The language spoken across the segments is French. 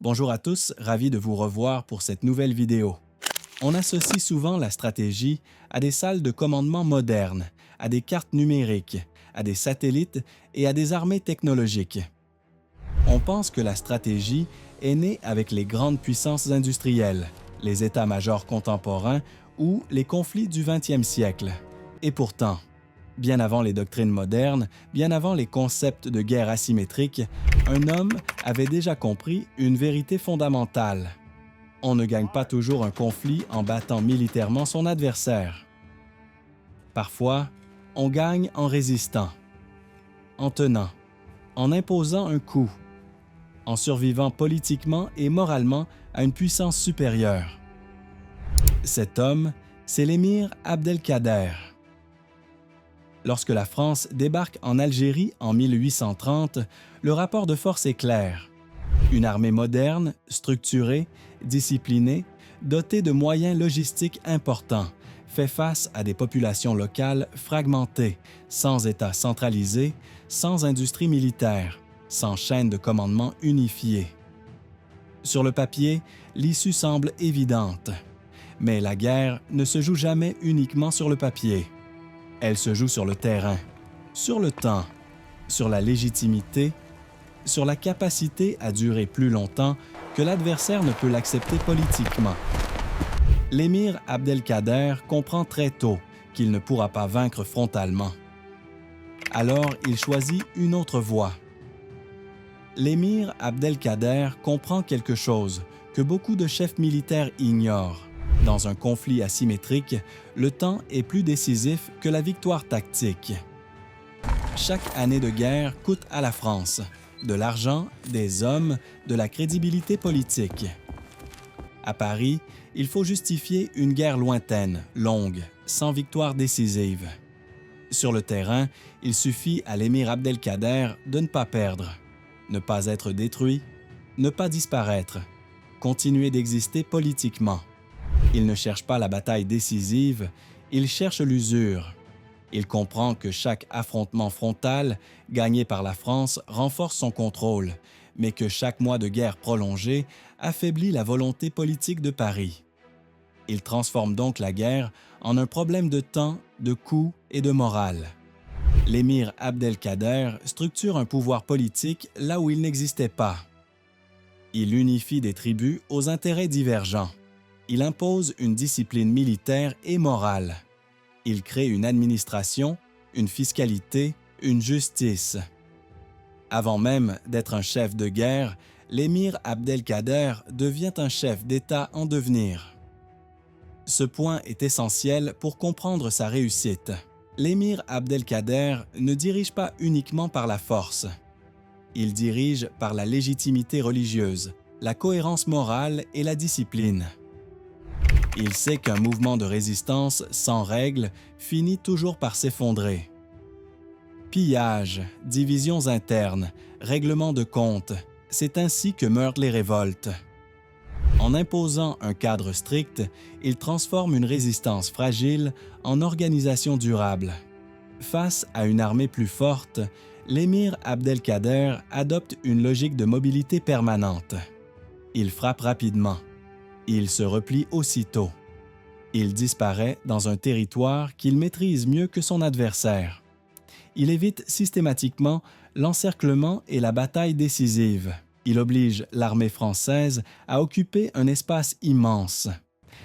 Bonjour à tous, ravi de vous revoir pour cette nouvelle vidéo. On associe souvent la stratégie à des salles de commandement modernes, à des cartes numériques, à des satellites et à des armées technologiques. On pense que la stratégie est née avec les grandes puissances industrielles, les états-majors contemporains ou les conflits du 20e siècle. Et pourtant, bien avant les doctrines modernes, bien avant les concepts de guerre asymétrique, un homme avait déjà compris une vérité fondamentale. On ne gagne pas toujours un conflit en battant militairement son adversaire. Parfois, on gagne en résistant, en tenant, en imposant un coup, en survivant politiquement et moralement à une puissance supérieure. Cet homme, c'est l'émir Abdelkader. Lorsque la France débarque en Algérie en 1830, le rapport de force est clair. Une armée moderne, structurée, disciplinée, dotée de moyens logistiques importants, fait face à des populations locales fragmentées, sans État centralisé, sans industrie militaire, sans chaîne de commandement unifiée. Sur le papier, l'issue semble évidente. Mais la guerre ne se joue jamais uniquement sur le papier. Elle se joue sur le terrain, sur le temps, sur la légitimité, sur la capacité à durer plus longtemps que l'adversaire ne peut l'accepter politiquement. L'émir Abdelkader comprend très tôt qu'il ne pourra pas vaincre frontalement. Alors, il choisit une autre voie. L'émir Abdelkader comprend quelque chose que beaucoup de chefs militaires ignorent. Dans un conflit asymétrique, le temps est plus décisif que la victoire tactique. Chaque année de guerre coûte à la France de l'argent, des hommes, de la crédibilité politique. À Paris, il faut justifier une guerre lointaine, longue, sans victoire décisive. Sur le terrain, il suffit à l'émir Abdelkader de ne pas perdre, ne pas être détruit, ne pas disparaître, continuer d'exister politiquement. Il ne cherche pas la bataille décisive, il cherche l'usure. Il comprend que chaque affrontement frontal gagné par la France renforce son contrôle, mais que chaque mois de guerre prolongée affaiblit la volonté politique de Paris. Il transforme donc la guerre en un problème de temps, de coût et de morale. L'émir Abdelkader structure un pouvoir politique là où il n'existait pas. Il unifie des tribus aux intérêts divergents. Il impose une discipline militaire et morale. Il crée une administration, une fiscalité, une justice. Avant même d'être un chef de guerre, l'émir Abdelkader devient un chef d'État en devenir. Ce point est essentiel pour comprendre sa réussite. L'émir Abdelkader ne dirige pas uniquement par la force. Il dirige par la légitimité religieuse, la cohérence morale et la discipline. Il sait qu'un mouvement de résistance sans règles finit toujours par s'effondrer. Pillages, divisions internes, règlements de comptes, c'est ainsi que meurent les révoltes. En imposant un cadre strict, il transforme une résistance fragile en organisation durable. Face à une armée plus forte, l'émir Abdelkader adopte une logique de mobilité permanente. Il frappe rapidement. Il se replie aussitôt. Il disparaît dans un territoire qu'il maîtrise mieux que son adversaire. Il évite systématiquement l'encerclement et la bataille décisive. Il oblige l'armée française à occuper un espace immense,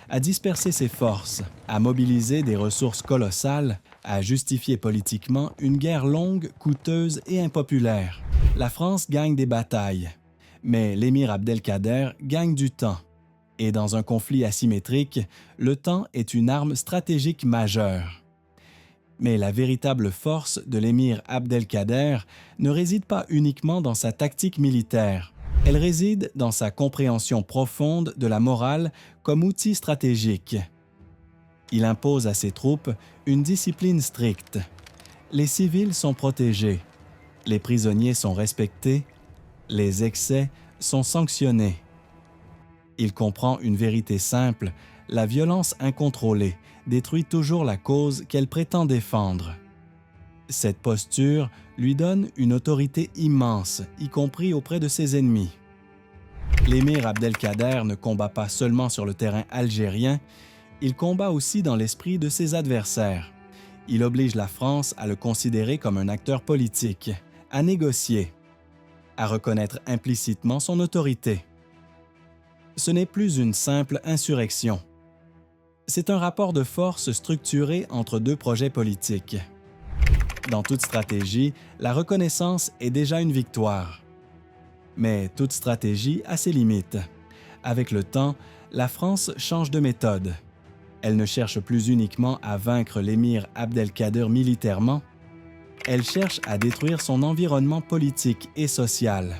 à disperser ses forces, à mobiliser des ressources colossales, à justifier politiquement une guerre longue, coûteuse et impopulaire. La France gagne des batailles, mais l'émir Abdelkader gagne du temps. Et dans un conflit asymétrique, le temps est une arme stratégique majeure. Mais la véritable force de l'émir Abdelkader ne réside pas uniquement dans sa tactique militaire. Elle réside dans sa compréhension profonde de la morale comme outil stratégique. Il impose à ses troupes une discipline stricte. Les civils sont protégés, les prisonniers sont respectés, les excès sont sanctionnés. Il comprend une vérité simple, la violence incontrôlée détruit toujours la cause qu'elle prétend défendre. Cette posture lui donne une autorité immense, y compris auprès de ses ennemis. L'émir Abdelkader ne combat pas seulement sur le terrain algérien, il combat aussi dans l'esprit de ses adversaires. Il oblige la France à le considérer comme un acteur politique, à négocier, à reconnaître implicitement son autorité. Ce n'est plus une simple insurrection. C'est un rapport de force structuré entre deux projets politiques. Dans toute stratégie, la reconnaissance est déjà une victoire. Mais toute stratégie a ses limites. Avec le temps, la France change de méthode. Elle ne cherche plus uniquement à vaincre l'émir Abdelkader militairement, elle cherche à détruire son environnement politique et social.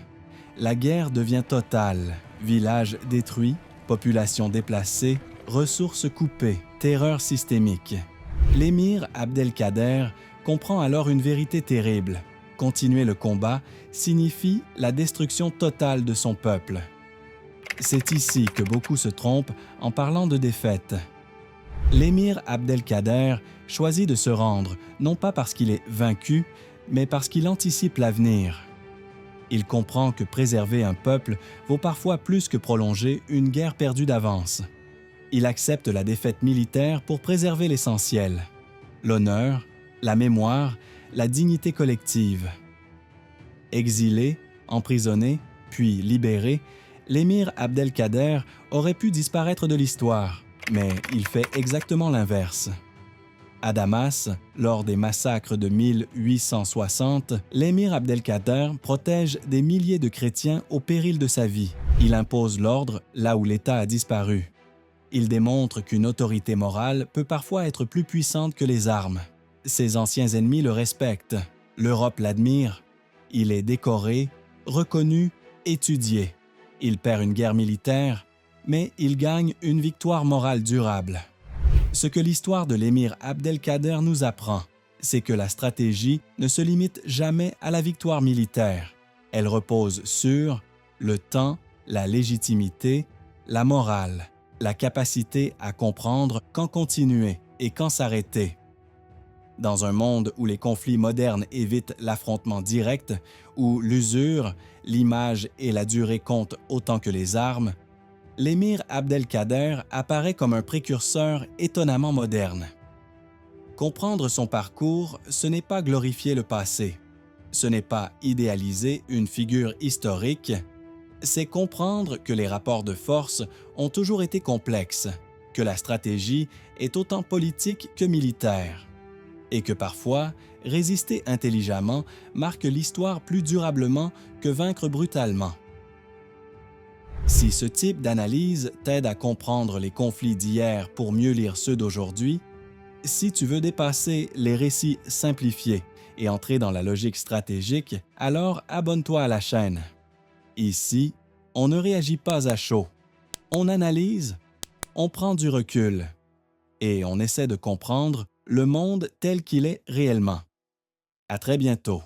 La guerre devient totale, villages détruits, population déplacée, ressources coupées, terreur systémique. L'émir Abdelkader comprend alors une vérité terrible. Continuer le combat signifie la destruction totale de son peuple. C'est ici que beaucoup se trompent en parlant de défaite. L'émir Abdelkader choisit de se rendre, non pas parce qu'il est vaincu, mais parce qu'il anticipe l'avenir. Il comprend que préserver un peuple vaut parfois plus que prolonger une guerre perdue d'avance. Il accepte la défaite militaire pour préserver l'essentiel: l'honneur, la mémoire, la dignité collective. Exilé, emprisonné, puis libéré, l'émir Abdelkader aurait pu disparaître de l'histoire, mais il fait exactement l'inverse. À Damas, lors des massacres de 1860, l'émir Abdelkader protège des milliers de chrétiens au péril de sa vie. Il impose l'ordre là où l'État a disparu. Il démontre qu'une autorité morale peut parfois être plus puissante que les armes. Ses anciens ennemis le respectent. L'Europe l'admire. Il est décoré, reconnu, étudié. Il perd une guerre militaire, mais il gagne une victoire morale durable. Ce que l'histoire de l'émir Abdelkader nous apprend, c'est que la stratégie ne se limite jamais à la victoire militaire. Elle repose sur le temps, la légitimité, la morale, la capacité à comprendre quand continuer et quand s'arrêter. Dans un monde où les conflits modernes évitent l'affrontement direct, où l'usure, l'image et la durée comptent autant que les armes, l'émir Abdelkader apparaît comme un précurseur étonnamment moderne. Comprendre son parcours, ce n'est pas glorifier le passé. Ce n'est pas idéaliser une figure historique. C'est comprendre que les rapports de force ont toujours été complexes, que la stratégie est autant politique que militaire, et que parfois, résister intelligemment marque l'histoire plus durablement que vaincre brutalement. Si ce type d'analyse t'aide à comprendre les conflits d'hier pour mieux lire ceux d'aujourd'hui, si tu veux dépasser les récits simplifiés et entrer dans la logique stratégique, alors abonne-toi à la chaîne. Ici, on ne réagit pas à chaud. On analyse, on prend du recul et on essaie de comprendre le monde tel qu'il est réellement. À très bientôt.